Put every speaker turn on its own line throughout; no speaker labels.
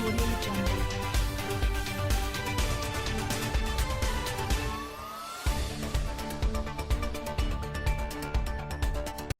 Audio Jungle.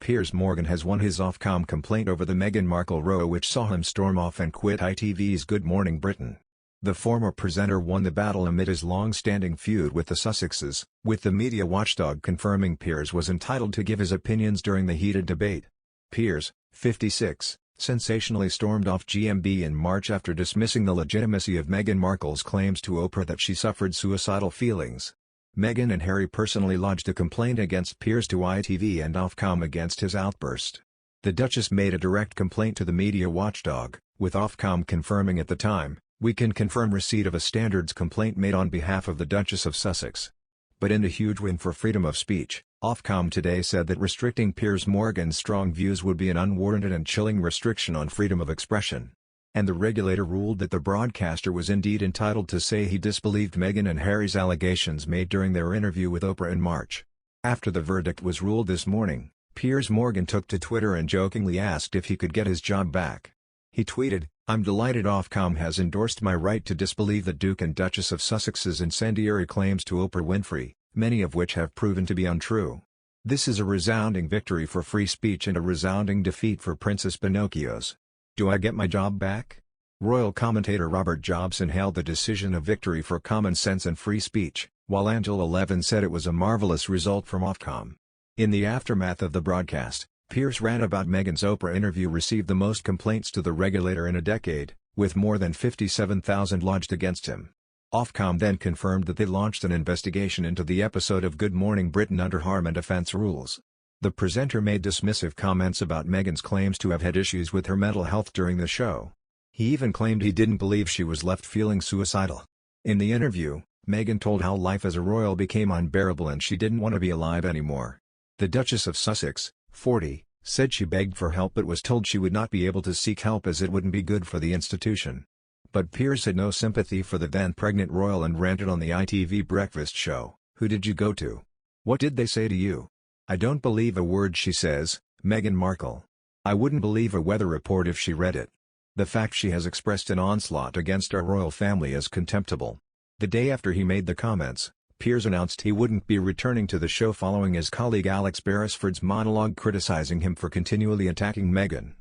Piers Morgan has won his Ofcom complaint over the Meghan Markle row, which saw him storm off and quit ITV's Good Morning Britain. The former presenter won the battle amid his long-standing feud with the Sussexes, with the media watchdog confirming Piers was entitled to give his opinions during the heated debate. Piers, 56, sensationally stormed off GMB in March after dismissing the legitimacy of Meghan Markle's claims to Oprah that she suffered suicidal feelings. Meghan and Harry personally lodged a complaint against Piers to ITV and Ofcom against his outburst. The Duchess made a direct complaint to the media watchdog, with Ofcom confirming at the time, "We can confirm receipt of a standards complaint made on behalf of the Duchess of Sussex." But in a huge win for freedom of speech, Ofcom today said that restricting Piers Morgan's strong views would be an unwarranted and chilling restriction on freedom of expression. And the regulator ruled that the broadcaster was indeed entitled to say he disbelieved Meghan and Harry's allegations made during their interview with Oprah in March. After the verdict was ruled this morning, Piers Morgan took to Twitter and jokingly asked if he could get his job back. He tweeted, "I'm delighted Ofcom has endorsed my right to disbelieve the Duke and Duchess of Sussex's incendiary claims to Oprah Winfrey, many of which have proven to be untrue. This is a resounding victory for free speech and a resounding defeat for Princess Pinocchio's. Do I get my job back?" Royal commentator Robert Jobson hailed the decision a victory for common sense and free speech, while Angela Levin said it was a marvelous result from Ofcom. In the aftermath of the broadcast, Piers' rant about Meghan's Oprah interview received the most complaints to the regulator in a decade, with more than 57,000 lodged against him. Ofcom then confirmed that they launched an investigation into the episode of Good Morning Britain under harm and offence rules. The presenter made dismissive comments about Meghan's claims to have had issues with her mental health during the show. He even claimed he didn't believe she was left feeling suicidal. In the interview, Meghan told how life as a royal became unbearable and she didn't want to be alive anymore. The Duchess of Sussex, 40, said she begged for help but was told she would not be able to seek help as it wouldn't be good for the institution. But Piers had no sympathy for the then-pregnant royal and ranted on the ITV breakfast show, "Who did you go to? What did they say to you? I don't believe a word she says, Meghan Markle. I wouldn't believe a weather report if she read it. The fact she has expressed an onslaught against our royal family is contemptible." The day after he made the comments, Piers announced he wouldn't be returning to the show following his colleague Alex Beresford's monologue criticizing him for continually attacking Meghan.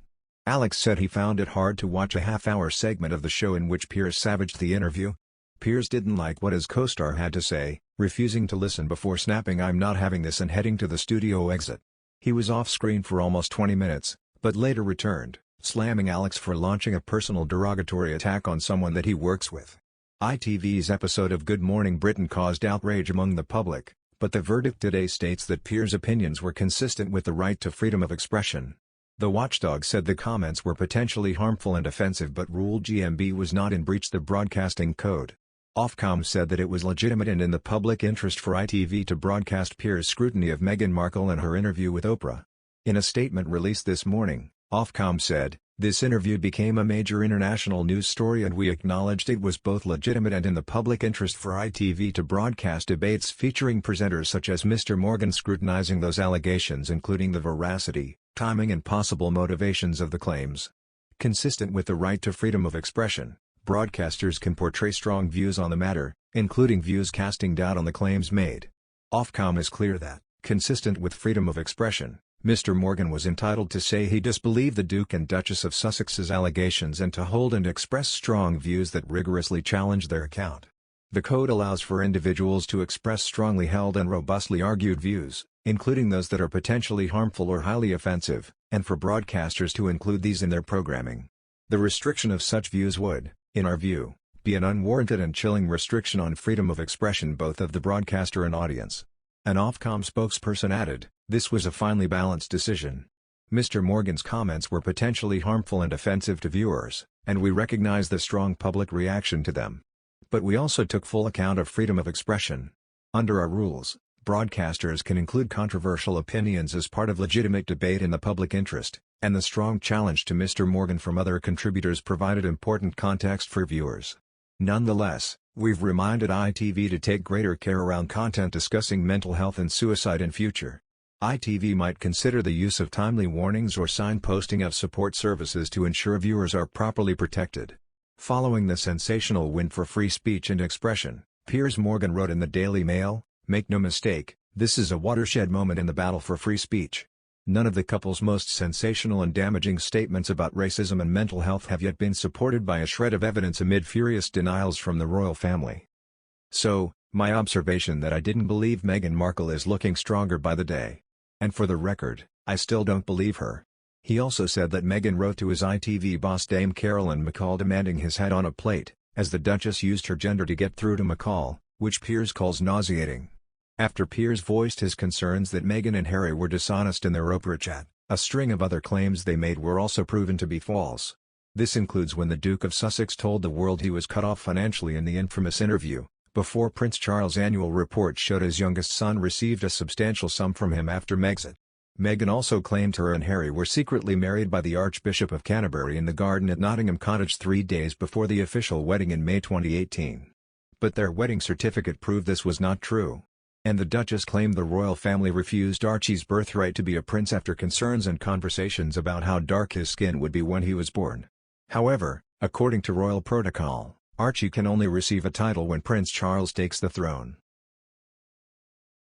Alex said he found it hard to watch a half-hour segment of the show in which Piers savaged the interview. Piers didn't like what his co-star had to say, refusing to listen before snapping "I'm not having this" and heading to the studio exit. He was off-screen for almost 20 minutes, but later returned, slamming Alex for launching a personal derogatory attack on someone that he works with. ITV's episode of Good Morning Britain caused outrage among the public, but the verdict today states that Piers' opinions were consistent with the right to freedom of expression. The watchdog said the comments were potentially harmful and offensive but ruled GMB was not in breach the broadcasting code. Ofcom said that it was legitimate and in the public interest for ITV to broadcast Piers' scrutiny of Meghan Markle and her interview with Oprah. In a statement released this morning, Ofcom said, "This interview became a major international news story and we acknowledged it was both legitimate and in the public interest for ITV to broadcast debates featuring presenters such as Mr. Morgan scrutinizing those allegations, including the veracity, timing and possible motivations of the claims. Consistent with the right to freedom of expression, broadcasters can portray strong views on the matter, including views casting doubt on the claims made. Ofcom is clear that, consistent with freedom of expression, Mr. Morgan was entitled to say he disbelieved the Duke and Duchess of Sussex's allegations and to hold and express strong views that rigorously challenge their account. The code allows for individuals to express strongly held and robustly argued views, including those that are potentially harmful or highly offensive, and for broadcasters to include these in their programming. The restriction of such views would, in our view, be an unwarranted and chilling restriction on freedom of expression both of the broadcaster and audience." An Ofcom spokesperson added, "This was a finely balanced decision. Mr. Morgan's comments were potentially harmful and offensive to viewers, and we recognize the strong public reaction to them. But we also took full account of freedom of expression. Under our rules, broadcasters can include controversial opinions as part of legitimate debate in the public interest, and the strong challenge to Mr. Morgan from other contributors provided important context for viewers. Nonetheless, we've reminded ITV to take greater care around content discussing mental health and suicide in future. ITV might consider the use of timely warnings or signposting of support services to ensure viewers are properly protected." Following the sensational win for free speech and expression, Piers Morgan wrote in the Daily Mail, "Make no mistake, this is a watershed moment in the battle for free speech. None of the couple's most sensational and damaging statements about racism and mental health have yet been supported by a shred of evidence amid furious denials from the royal family. So, my observation that I didn't believe Meghan Markle is looking stronger by the day. And for the record, I still don't believe her." He also said that Meghan wrote to his ITV boss Dame Carolyn McCall demanding his head on a plate, as the Duchess used her gender to get through to McCall, which Piers calls nauseating. After Piers voiced his concerns that Meghan and Harry were dishonest in their Oprah chat, a string of other claims they made were also proven to be false. This includes when the Duke of Sussex told the world he was cut off financially in the infamous interview, before Prince Charles' annual report showed his youngest son received a substantial sum from him after Megxit. Meghan also claimed her and Harry were secretly married by the Archbishop of Canterbury in the garden at Nottingham Cottage 3 days before the official wedding in May 2018. But their wedding certificate proved this was not true. And the Duchess claimed the royal family refused Archie's birthright to be a prince after concerns and conversations about how dark his skin would be when he was born. However, according to royal protocol, Archie can only receive a title when Prince Charles takes the throne.